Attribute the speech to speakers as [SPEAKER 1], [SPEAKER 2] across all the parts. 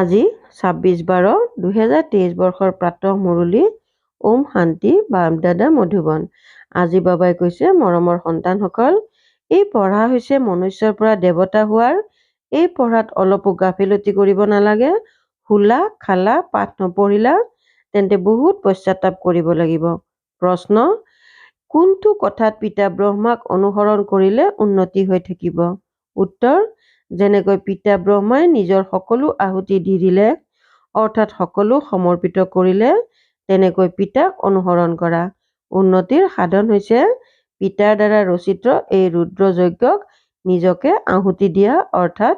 [SPEAKER 1] আজি 26/12/2023 বৰ্ষৰ প্ৰাতঃ মুৰলী। ওম শান্তি। বাপ-দাদা মধুবন। আজি বাবাই কৈছে, মৰমৰ সন্তানসকল, এই পঢ়া হৈছে মনুষ্যৰ পৰা দেৱতা হোৱাৰ। এই পঢ়াত অলপো গাফিলতি কৰিব নালাগে। শুলা, খালা, পাঠ নপঢ়িলা তেন্তে বহুত পশ্চাতাপ কৰিব লাগিব। প্ৰশ্ন: কোনটো কথাত পিতা ব্ৰহ্মাক অনুসৰণ কৰিলে উন্নতি হৈ থাকিব? উত্তৰ: যেনেকৈ পিতা ব্ৰহ্মাই নিজৰ সকলো আহুতি দি দিলে, অৰ্থাৎ সকলো সমৰ্পিত কৰিলে, তেনেকৈ পিতাক অনুসৰণ কৰা। উন্নতিৰ সাধন হৈছে পিতাৰ দ্বাৰা ৰচিত এই ৰুদ্ৰ যজ্ঞক নিজকে আহুতি দিয়া, অৰ্থাৎ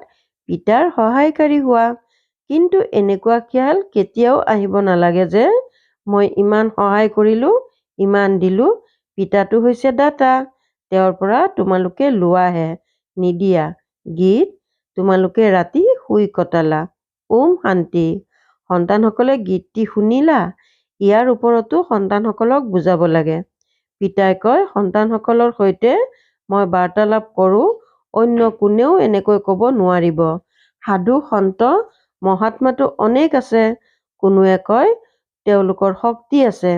[SPEAKER 1] পিতাৰ সহায়কাৰী হোৱা। কিন্তু এনেকুৱা খিয়াল কেতিয়াও আহিব নালাগে যে মই ইমান সহায় কৰিলো, ইমান দিলো। পিতাটো হৈছে দাতা, তেওঁৰ পৰা তোমালোকে লোৱাহে, নিদিয়া। গীত: তোমালোকে ৰাতি শুই কটালা। ওম শান্তি। সন্তানসকলে গীতটি শুনিলা? ইয়াৰ ওপৰতো সন্তানসকলক বুজাব লাগে। পিতাই কয়, সন্তানসকলৰ সৈতে মই বাৰ্তালাপ কৰোঁ, অন্য কোনেও এনেকৈ ক'ব নোৱাৰিব। সাধু সন্ত মহাত্মাটো অনেক আছে। কোনোৱে কয় তেওঁলোকৰ শক্তি আছে,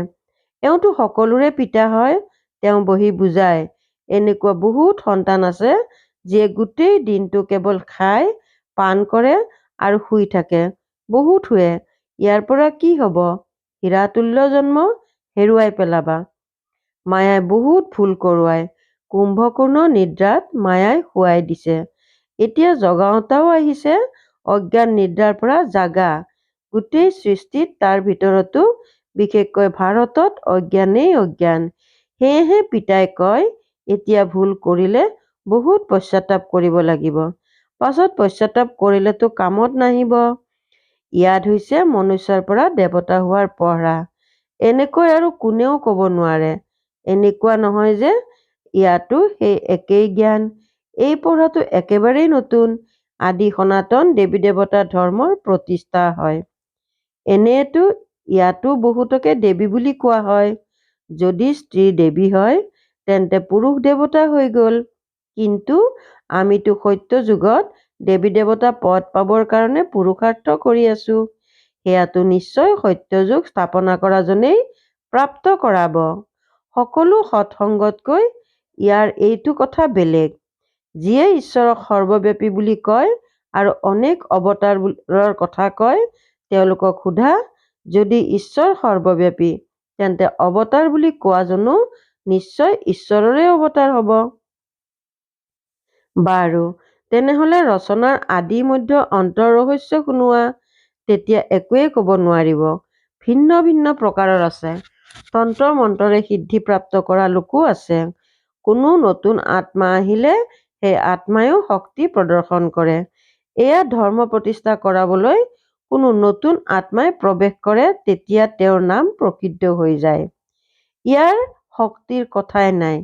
[SPEAKER 1] এওঁতো সকলোৰে পিতা হয়, তেওঁ বহি বুজায়। এনেকুৱা বহুত সন্তান আছে যিয়ে গোটেই দিনটো কেৱল খায়, পান কৰে আৰু শুই থাকে। বহুত শুৱে। ইয়াৰ পৰা কি হ'ব? হীৰাতুল্য জন্ম হেৰুৱাই পেলাবা। মায়াই বহুত ভুল কৰোৱায়। কুম্ভকৰ্ণ নিদ্ৰাত মায়াই শুৱাই দিছে। এতিয়া জগাওঁতাও আহিছে। অজ্ঞান নিদ্ৰাৰ পৰা জাগা। গোটেই সৃষ্টিত, তাৰ ভিতৰতো বিশেষকৈ ভাৰতত অজ্ঞানেই অজ্ঞান। সেয়েহে পিতাই কয়, এতিয়া ভুল কৰিলে বহুত পশ্চাতাপ কৰিব লাগিব। পাছত পশ্চাতাপ কৰিলেতো কামত নাহিব। ইয়াত হৈছে মনুষ্যৰ পৰা দেৱতা হোৱাৰ পঢ়া। এনেকৈ আৰু কোনেও ক'ব নোৱাৰে। এনেকুৱা নহয় যে ইয়াতো সেই একেই জ্ঞান। এই পঢ়াটো একেবাৰেই নতুন। আদি সনাতন দেৱী দেৱতা ধৰ্মৰ প্ৰতিষ্ঠা হয়। এনেয়েতো ইয়াতো বহুতকে দেৱী বুলি কোৱা হয়। যদি স্ত্ৰী দেৱী হয় তেন্তে পুৰুষ দেৱতা হৈ গ'ল। কিন্তু আমিতো সত্য যুগত দেৱী দেৱতা পদ পাবৰ কাৰণে পুৰুষাৰ্থ কৰি আছো। সেয়াতো নিশ্চয় সত্য যুগ স্থাপনা কৰা জনেই প্ৰাপ্ত কৰাব। সকলো সৎসংগতকৈ ইয়াৰ এইটো কথা বেলেগ। যিয়ে ঈশ্বৰক সৰ্বব্যাপী বুলি কয় আৰু অনেক অৱতাৰৰ কথা কয়, তেওঁলোকক সোধা, যদি ঈশ্বৰ সৰ্বব্যাপী তেন্তে অৱতাৰ বুলি কোৱা জনো নিশ্চয় ঈশ্বৰৰে অৱতাৰ হ'ব। বাৰু, তেনেহলে ৰচনাৰ আদি মধ্য অন্তৰ ৰহস্য শুনোৱা। তেতিয়া একোৱেই ক'ব নোৱাৰিব। ভিন্ন ভিন্ন প্ৰকাৰৰ আছে। তন্ত্ৰ মন্ত্ৰৰে সিদ্ধিপ্ৰাপ্ত কৰা লোকো আছে। কোনো নতুন আত্মা আহিলে সেই আত্মায়ো শক্তি প্ৰদৰ্শন কৰে। এয়া ধৰ্ম প্ৰতিষ্ঠা কৰাবলৈ কোনো নতুন আত্মাই প্ৰৱেশ কৰে, তেতিয়া তেওঁৰ নাম প্ৰসিদ্ধ হৈ যায়। ইয়াৰ শক্তিৰ কথাই নাই।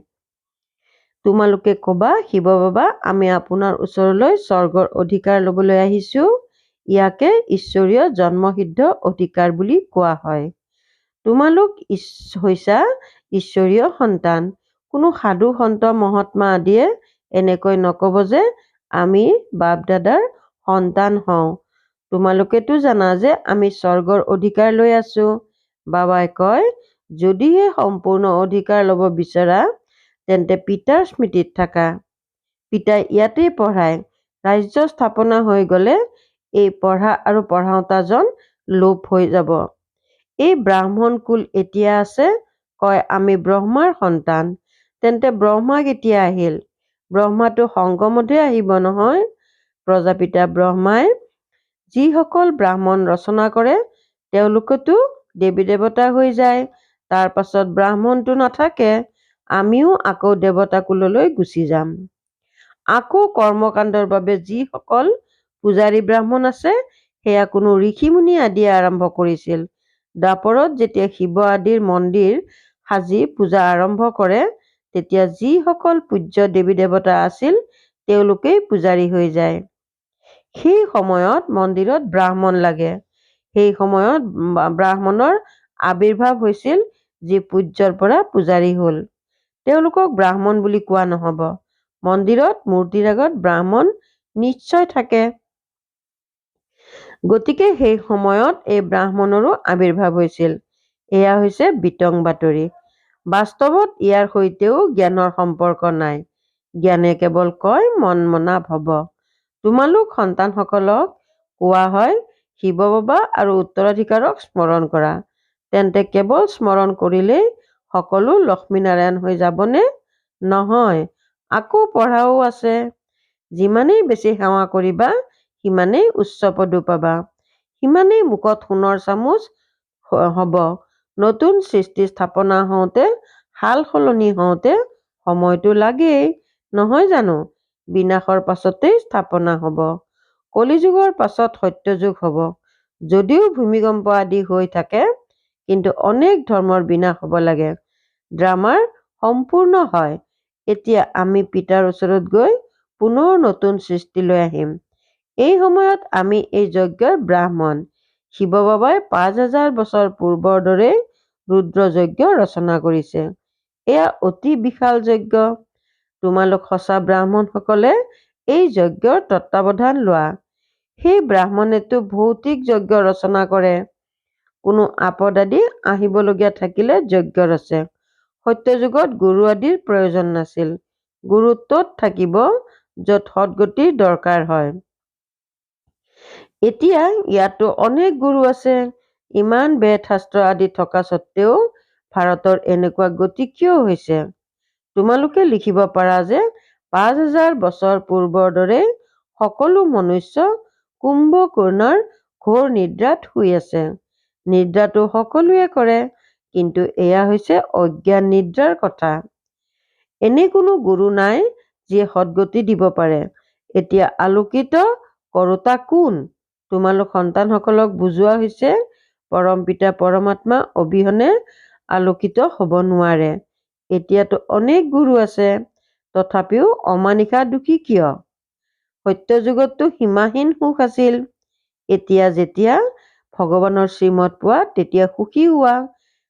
[SPEAKER 1] তোমালোকে ক'বা, শিৱ বাবা, আমি আপোনাৰ ওচৰলৈ স্বৰ্গৰ অধিকাৰ ল'বলৈ আহিছো। ইয়াকে ঈশ্বৰীয় জন্মসিদ্ধ অধিকাৰ বুলি কোৱা হয়। তোমালোক হৈছা ঈশ্বৰীয় সন্তান। কোনো সাধু সন্ত মহাত্মা আদিয়ে এনেকৈ নক'ব যে আমি বাপ দাদাৰ সন্তান হওঁ। তোমালোকেতো জানা যে আমি স্বৰ্গৰ অধিকাৰ লৈ আছো। বাবাই কয়, যদিহে সম্পূৰ্ণ অধিকাৰ ল'ব বিচৰা তেন্তে পিতাৰ স্মৃতিত থাকা। পিতাই ইয়াতেই পঢ়ায়। ৰাজ্য স্থাপনা হৈ গ'লে এই পঢ়া আৰু পঢ়াওঁতাজন লোপ হৈ যাব। এই ব্ৰাহ্মণ কুল এতিয়া আছে, কয় আমি ব্ৰহ্মাৰ সন্তান। তেন্তে ব্ৰহ্মা কেতিয়া আহিল? ব্ৰহ্মাটো সংগমতহে আহিব নহয়। প্ৰজাপিতা ব্ৰহ্মাই যিসকল ব্ৰাহ্মণ ৰচনা কৰে তেওঁলোকেতো দেৱী দেৱতা হৈ যায়। তাৰ পাছত ব্ৰাহ্মণটো নাথাকে। আমিও আকৌ দেৱতা কুললৈ গুচি যাম। আকৌ কৰ্মকাণ্ডৰ বাবে যিসকল পূজাৰী ব্ৰাহ্মণ আছে সেয়া কোনো ঋষিমুনি আদিয়ে আৰম্ভ কৰিছিল। দ্বাপৰত যেতিয়া শিৱ আদিৰ মন্দিৰ সাজি পূজা আৰম্ভ কৰে, তেতিয়া যিসকল পূজ্য দেৱী দেৱতা আছিল তেওঁলোকেই পূজাৰী হৈ যায়। সেই সময়ত মন্দিৰত ব্ৰাহ্মণ লাগে। সেই সময়ত ব্ৰাহ্মণৰ আবিৰ্ভাৱ হৈছিল, যি পূজ্যৰ পৰা পূজাৰী হ'ল। তেওঁলোকক ব্ৰাহ্মণ বুলি কোৱা নহ'ব। মন্দিৰত মূৰ্তিৰ আগত ব্ৰাহ্মণ নিশ্চয় থাকে। গতিকে সেই সময়ত এই ব্ৰাহ্মণৰো আৱিৰ্ভাৱ হৈছিল। এয়া হৈছে বিতং বাতৰি। বাস্তৱত ইয়াৰ সৈতেও জ্ঞানৰ সম্পৰ্ক নাই। জ্ঞানে কেৱল কয় মন মনা ভৱ। তোমালোক সন্তানসকলক কোৱা হয় শিৱ বাবা আৰু উত্তৰাধিকাৰক স্মৰণ কৰা। তেন্তে কেৱল স্মৰণ কৰিলেই সকলো লক্ষ্মীনাৰায়ণ হৈ যাবনে? নহয়, আকৌ পঢ়াও আছে। যিমানেই বেছি সেৱা কৰিবা সিমানেই উচ্চ পদো পাবা, সিমানেই মুখত সোণৰ চামুচ হ'ব। নতুন সৃষ্টি স্থাপনা হওঁতে, সাল সলনি হওঁতে সময়টো লাগেই, নহয় জানো? বিনাশৰ পাছতেই স্থাপনা হ'ব। কলিযুগৰ পাছত সত্যযুগ হ'ব। যদিও ভূমিকম্প আদি হৈ থাকে, কিন্তু অনেক ধৰ্মৰ বিনাশ হ'ব লাগে। ড্ৰামাৰ সম্পূৰ্ণ হয়। এতিয়া আমি পিতাৰ ওচৰত গৈ পুনৰ নতুন সৃষ্টি লৈ আহিম। এই সময়ত আমি এই যজ্ঞৰ ব্ৰাহ্মণ। শিৱ বাবাই ৫,০০০ বছৰ পূৰ্বৰ দৰেই ৰুদ্ৰ যজ্ঞ ৰচনা কৰিছে। এয়া অতি বিশাল যজ্ঞ। তোমালোক সঁচা ব্ৰাহ্মণসকলে এই যজ্ঞৰ তত্বাৱধান লোৱা। সেই ব্ৰাহ্মণেতো ভৌতিক যজ্ঞ ৰচনা কৰে। কোনো আপদ আদি আহিবলগীয়া থাকিলে যজ্ঞ ৰচে। সত্যযুগত গুৰু আদিৰ প্ৰয়োজন নাছিল। গুৰু তত থাকিব য'ত সৎগতিৰ দৰকাৰ হয়। এতিয়া ইয়াতো অনেক গুৰু আছে। ইমান বেদ শাস্ত্ৰ আদি থকা স্বত্তেও ভাৰতৰ এনেকুৱা গতি কিয় হৈছে? তোমালোকে লিখিব পাৰা যে ৫,০০০ বছৰ পূৰ্বৰ দৰেই সকলো মনুষ্য কুম্ভকৰ্ণৰ ঘোৰ নিদ্ৰাত শুই আছে। নিদ্ৰাটো সকলোৱে কৰে, কিন্তু এয়া হৈছে অজ্ঞান নিদ্ৰাৰ কথা। এনে কোনো গুৰু নাই যিয়ে সৎগতি দিব পাৰে। এতিয়া আলোকিত কৰোতা কোন? তোমালোক সন্তানসকলক বুজোৱা হৈছে পৰম পিতা পৰমাত্মা অবিহনে আলোকিত হ'ব নোৱাৰে। এতিয়াতো অনেক গুৰু আছে, তথাপিও অমানিশা দুখী কিয়? সত্যযুগততো সীমাহীন সুখ আছিল। এতিয়া যেতিয়া ভগৱানৰ শ্ৰীমত পোৱা তেতিয়া সুখী হোৱা।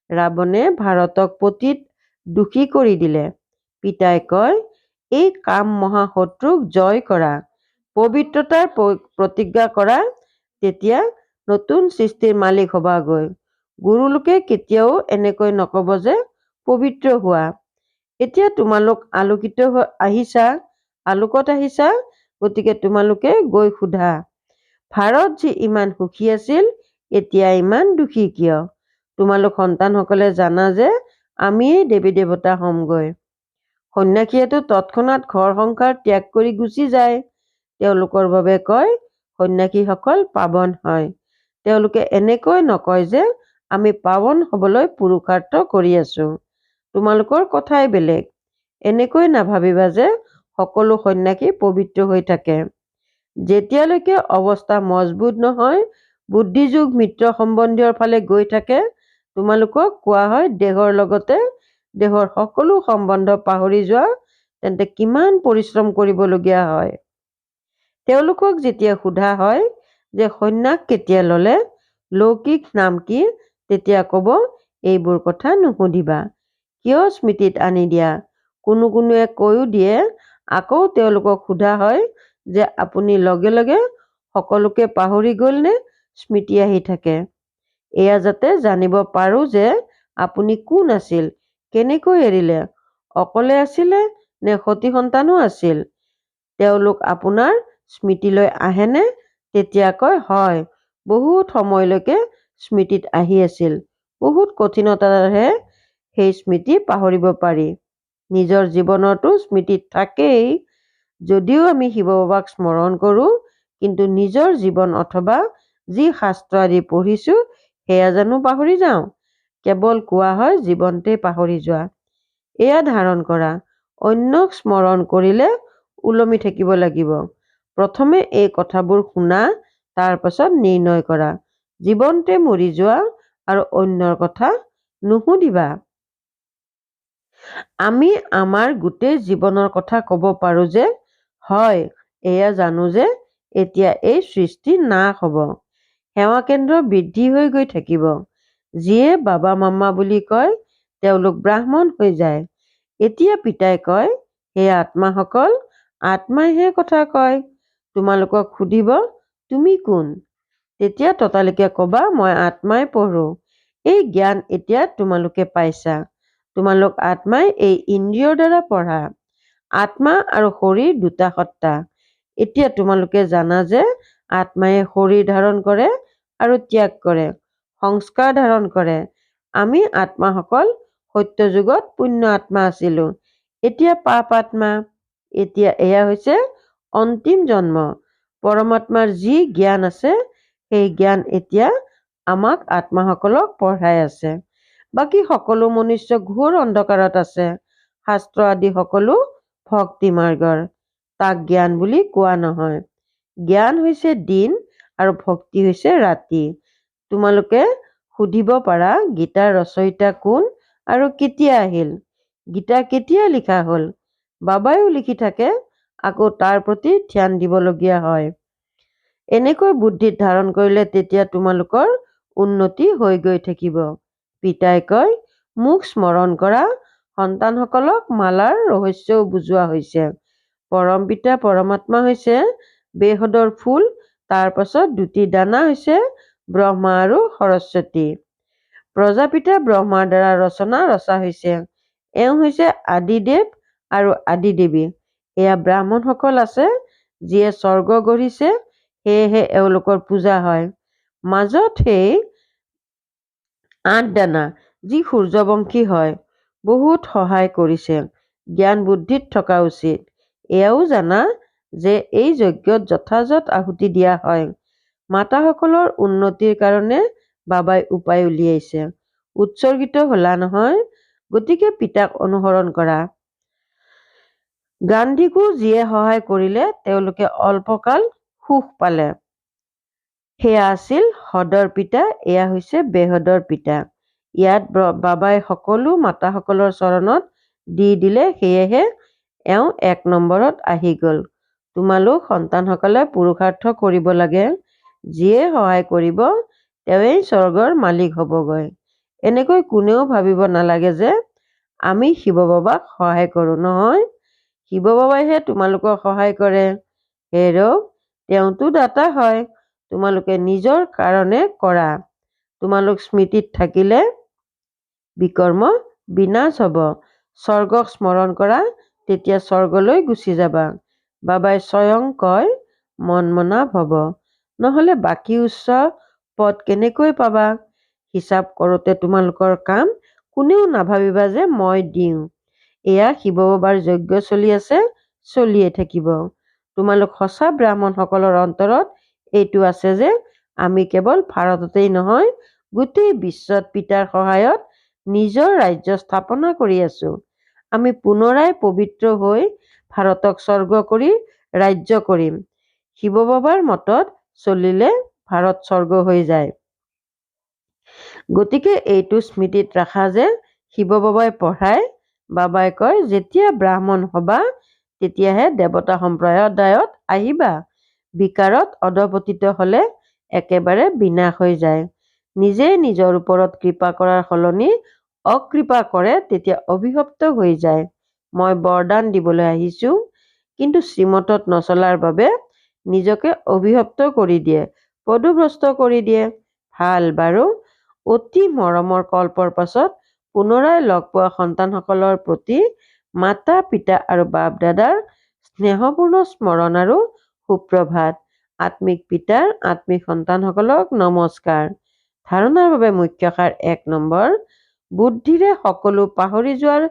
[SPEAKER 1] ৰাৱণে ভাৰতক পতিত দুখী কৰি দিলে। পিতাই কয় এই কাম মহাশত্ৰুক জয় কৰা, পবিত্ৰতাৰ প্ৰতিজ্ঞা কৰা, তেতিয়া নতুন সৃষ্টিৰ মালিক হবাগৈ। গুৰুলোকে কেতিয়াও এনেকৈ নকব যে পবিত্ৰ হোৱা। এতিয়া তোমালোক আলোকিত আহিছা, আলোকত আহিছা, গতিকে তোমালোকে গৈ সোধা ভাৰত যি ইমান সুখী আছিল এতিয়া ইমান দুখী কিয়? তোমালোক সন্তানসকলে জানা যে আমিয়েই দেৱী দেৱতা হ'মগৈ। সন্যাসীয়েতো তৎক্ষণাৎ ঘৰ সংসাৰ ত্যাগ কৰি গুচি যায়। তেওঁলোকৰ বাবে কয় সন্যাসীসকল পাৱন হয়। তেওঁলোকে এনেকৈ নকয় যে আমি পাৱন হবলৈ পুৰুষাৰ্থ কৰি আছো। তোমালোকৰ কথাই বেলেগ। এনেকৈ নাভাবিবা যে সকলো সন্যাসী পবিত্ৰ হৈ থাকে। যেতিয়ালৈকে অৱস্থা মজবুত নহয়, বুদ্ধিযোগ মিত্ৰ সম্বন্ধীয়ৰ ফালে গৈ থাকে, তোমালোকক কোৱা হয় দেহৰ লগতে দেহৰ সকলো সম্বন্ধ পাহৰি যোৱা, তেন্তে কিমান পৰিশ্ৰম কৰিবলগীয়া হয়। তেওঁলোকক যেতিয়া সোধা হয় যে সন্যাস কেতিয়া ললে, লৌকিক নাম কি, তেতিয়া কব এইবোৰ কথা নুসুধিবা, কিয় স্মৃতিত আনি দিয়া। কোনোৱে কৈও দিয়ে। আকৌ তেওঁলোকক সোধা হয় যে আপুনি লগে লগে সকলোকে পাহৰি গল নে স্মৃতি আহি থাকে? এয়া যাতে জানিব পাৰো যে আপুনি কোন আছিল, কেনেকৈ এৰিলে, অকলে আছিলে নে সতী সন্তানো আছিল। তেওঁলোক আপোনাৰ স্মৃতিলৈ আহেনে? তেতিয়া কয় হয়, বহুত সময়লৈকে স্মৃতিত আহি আছিল। বহুত কঠিনতাৰেহে সেই স্মৃতি পাহৰিব পাৰি। নিজৰ জীৱনতো স্মৃতিত থাকেই। যদিও আমি শিৱ বাবাক স্মৰণ কৰো, কিন্তু নিজৰ জীৱন অথবা যি শাস্ত্ৰ আদি পঢ়িছো সেয়া জানো পাহৰি যাওঁ? কেৱল কোৱা হয় জীৱনতেই পাহৰি যোৱা। এয়া ধাৰণ কৰা, অন্যক স্মৰণ কৰিলে ওলমি থাকিব লাগিব। প্ৰথমে এই কথাবোৰ শুনা, তাৰ পাছত নিৰ্ণয় কৰা। জীৱনতে মৰি যোৱা আৰু অন্যৰ কথা নুসুধিবা। আমি আমাৰ গোটেই জীৱনৰ কথা কব পাৰো যে হয়, এয়া জানো যে এতিয়া এই সৃষ্টি নাশ হব। সেৱা কেন্দ্ৰ বৃদ্ধি হৈ গৈ থাকিব। যিয়ে বাবা মামা বুলি কয় তেওঁলোক ব্ৰাহ্মণ হৈ যায়। এতিয়া পিতাই কয় হে আত্মাসকল, আত্মাইহে কথা কয়। তোমালোকক সুধিব তুমি কোন? তেতিয়া ততালিকে ক'বা মই আত্মাই পঢ়ো। এই জ্ঞান এতিয়া তোমালোকে পাইছা। তোমালোক আত্মাই এই ইন্দ্ৰিয়ৰ দ্বাৰা পঢ়া। আত্মা আৰু শৰীৰ দুটা সত্তা। এতিয়া তোমালোকে জানা যে আত্মাই শৰীৰ ধাৰণ কৰে আৰু ত্যাগ কৰে, সংস্কাৰ ধাৰণ কৰে। আমি আত্মাসকল সত্য যুগত পুণ্য আত্মা আছিলো, এতিয়া পাপ আত্মা। এতিয়া এয়া হৈছে অন্তিম জন্ম। পৰমাত্মাৰ যি জ্ঞান আছে সেই জ্ঞান এতিয়া আমাক আত্মাসকলক পঢ়াই আছে। বাকী সকলো মনুষ্য ঘোৰ অন্ধকাৰত আছে। শাস্ত্ৰ আদি সকলো ভক্তি মাৰ্গৰ, তাক জ্ঞান বুলি কোৱা নহয়। জ্ঞান হৈছে দিন আৰু ভক্তি হৈছে ৰাতি। তোমালোকে সুধিব পাৰা গীতাৰ ৰচয়িতা কোন আৰু কেতিয়া আহিল? গীতা কেতিয়া লিখা হ'ল? বাবাইও লিখি থাকে, আকৌ তাৰ প্ৰতি ধ্যান দিবলগীয়া হয়। এনেকৈ বুদ্ধিত ধাৰণ কৰিলে তেতিয়া তোমালোকৰ উন্নতি হৈ গৈ থাকিব। পিতাই কয়, মোক স্মৰণ কৰা সন্তানসকলক মালাৰ ৰহস্যও বুজোৱা হৈছে। পৰম পিতা পৰমাত্মা হৈছে বেহদৰ ফুল, তাৰ পাছত দুটি দানা হৈছে ব্ৰহ্মা আৰু সৰস্বতী। প্ৰজাপিতা ব্ৰহ্মাৰ দ্বাৰা ৰচনা ৰচা হৈছে। এওঁ হৈছে আদিদেৱ আৰু আদিদেৱী। এয়া ব্ৰাহ্মণসকল আছে, যিয়ে স্বৰ্গ গঢ়িছে, সেয়েহে এওঁলোকৰ পূজা হয়। মাজত সেই 8 দানা, যি সূৰ্যবংশী হয়, বহুত সহায় কৰিছে। জ্ঞান বুদ্ধিত থকা উচিত। এয়াও জানা যে এই যজ্ঞত যথাযথ আহুতি দিয়া হয়। মাতাসকলৰ উন্নতিৰ কাৰণে বাবাই উপায় উলিয়াইছে। উৎসৰ্গিত হলা নহয়, গতিকে পিতাক অনুসৰণ কৰা। গান্ধীকো যিয়ে সহায় কৰিলে তেওঁলোকে অল্পকাল সুখ পালে। সেয়া আছিল হদৰ পিতা, এয়া হৈছে বেহদৰ পিতা। ইয়াত বাবাই সকলো মাতাসকলৰ চৰণত দি দিলে, সেয়েহে এওঁ 1 নম্বৰত আহি গ'ল। তোমালোক সন্তানসকলে পুৰুষাৰ্থ কৰিব লাগে। যিয়ে সহায় কৰিব তেৱেই স্বৰ্গৰ মালিক হ'বগৈ। এনেকৈ কোনেও ভাবিব নালাগে যে আমি শিৱ বাবাক সহায় কৰোঁ। নহয়, শিৱ বাবাইহে তোমালোকক সহায় কৰে। হেৰৌ, তেওঁতো দাতা হয়। তোমালোকে নিজৰ কাৰণে কৰা। তোমালোক স্মৃতিত থাকিলে বিকৰ্ম বিনাশ হ'ব। স্বৰ্গক স্মৰণ কৰা, তেতিয়া স্বৰ্গলৈ গুচি যাবা। বাবাই স্বয়ং কয়, মনমনা ভৱ। নহ'লে বাকী উচ্চ পদ কেনেকৈ পাবা? হিচাপ কৰোঁতে তোমালোকৰ কাম কোনেও নাভাবিবা যে মই দিওঁ। এয়া শিৱ বাবাৰ যজ্ঞ চলি আছে, চলিয়ে থাকিব। তোমালোক সঁচা ব্ৰাহ্মণসকলৰ অন্তৰত এইটো আছে যে আমি কেৱল ভাৰততেই নহয়, গোটেই বিশ্বত পিতাৰ সহায়ত নিজৰ ৰাজ্য স্থাপনা কৰি আছো। আমি পুনৰাই পবিত্ৰ হৈ ভাৰতক স্বৰ্গ কৰি ৰাজ্য কৰিম। শিৱ বাবাৰ মতত চলিলে ভাৰত স্বৰ্গ হৈ যায়। গতিকে এইটো স্মৃতিত ৰাখা যে শিৱ বাবাই পঢ়ায়। বাবাই কয়, যেতিয়া ব্ৰাহ্মণ হবা তেতিয়াহে দেৱতা সম্প্ৰদায়ত আহিবা। বিকাৰত অধপতিত হলে একেবাৰে বিনাশ হৈ যায়। নিজে নিজৰ ওপৰত কৃপা কৰাৰ সলনি অকৃপা কৰে, তেতিয়া অভিশপ্ত হৈ যায়। মই বৰদান দিবলৈ আহিছো, কিন্তু শ্ৰীমতত নচলাৰ বাবে নিজকে অভিশপ্ত কৰি দিয়ে, পদভ্ৰষ্ট কৰি দিয়ে। ভাল বাৰু, অতি মৰমৰ কল্পৰ পাছত পুনৰাই লগ পোৱা সন্তানসকলৰ প্ৰতি মাতা পিতা আৰু বাপ দাদাৰ স্নেহপূৰ্ণ স্মৰণ আৰু সুপ্ৰভাত। আত্মিক পিতাৰ আত্মিক সন্তানসকলক নমস্কাৰ। ধাৰণাৰ বাবে মুখ্য সাৰ 1 নম্বৰ, বুদ্ধিৰে সকলো পাহৰি যোৱাৰ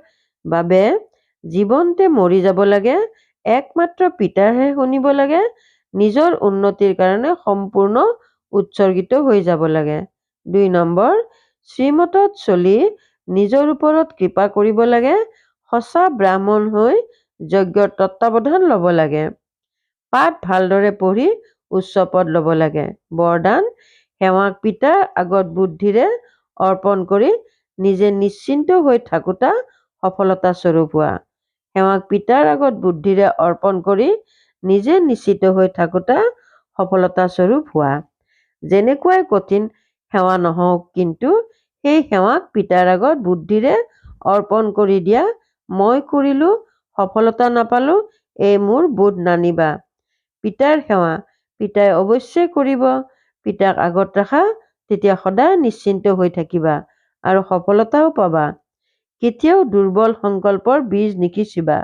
[SPEAKER 1] বাবে জীৱনতে মৰি যাব লাগে। একমাত্ৰ পিতাৰহে শুনিব লাগে। নিজৰ উন্নতিৰ কাৰণে সম্পূৰ্ণ উৎসৰ্গিত হৈ যাব লাগে। 2 নম্বৰ, শ্ৰীমতত চলি নিজৰ ওপৰত কৃপা কৰিব লাগে। সঁচা ব্ৰাহ্মণ হৈ যজ্ঞৰ তত্বাৱধান ল'ব লাগে। পাঠ ভালদৰে পঢ়ি উচ্চ পদ ল'ব লাগে। বৰদান, সেৱাক পিতাৰ আগত বুদ্ধিৰে অৰ্পণ কৰি নিজে নিশ্চিন্ত হৈ থাকোঁতা সফলতা স্বৰূপ হোৱা। সেৱাক পিতাৰ আগত বুদ্ধিৰে অৰ্পণ কৰি নিজে নিশ্চিত হৈ থাকোঁতা সফলতা স্বৰূপ হোৱা। যেনেকুৱাই কঠিন সেৱা নহওক, কিন্তু সেই সেৱাক পিতাৰ আগত বুদ্ধিৰে অৰ্পণ কৰি দিয়া। মই কৰিলো, সফলতা নাপালো, এই মোৰ বোধ নানিবা। পিতাৰ সেৱা পিতাই অৱশ্যে কৰিব। পিতাক আগত ৰাখা, তেতিয়া সদায় নিশ্চিন্ত হৈ থাকিবা আৰু সফলতাও পাবা। কেতিয়াও দুৰ্বল সংকল্পৰ বীজ নিসিঁচিবা।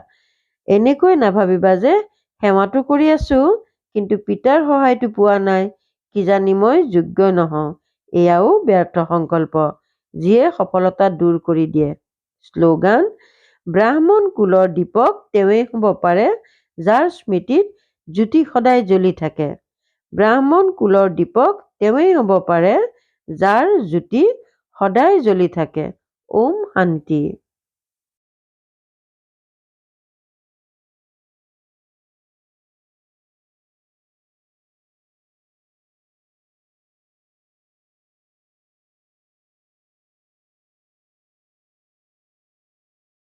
[SPEAKER 1] এনেকৈ নাভাবিবা যে সেৱাটো কৰি আছো, কিন্তু পিতাৰ সহায়টো পোৱা নাই, কিজানি মই যোগ্য নহওঁ। এয়াও ব্যৰ্থ সংকল্প, যিয়ে সফলতা দূৰ কৰি দিয়ে। শ্লোগান: ব্ৰাহ্মণ কুলৰ দীপক তেওঁৱেই হ'ব পাৰে, যাৰ স্মৃতিত জ্যোতি সদায় জ্বলি থাকে। ব্ৰাহ্মণ কুলৰ দীপক তেওঁৱেই হ'ব পাৰে, যাৰ জ্যোতি সদায় জ্বলি থাকে। ওম শান্তি।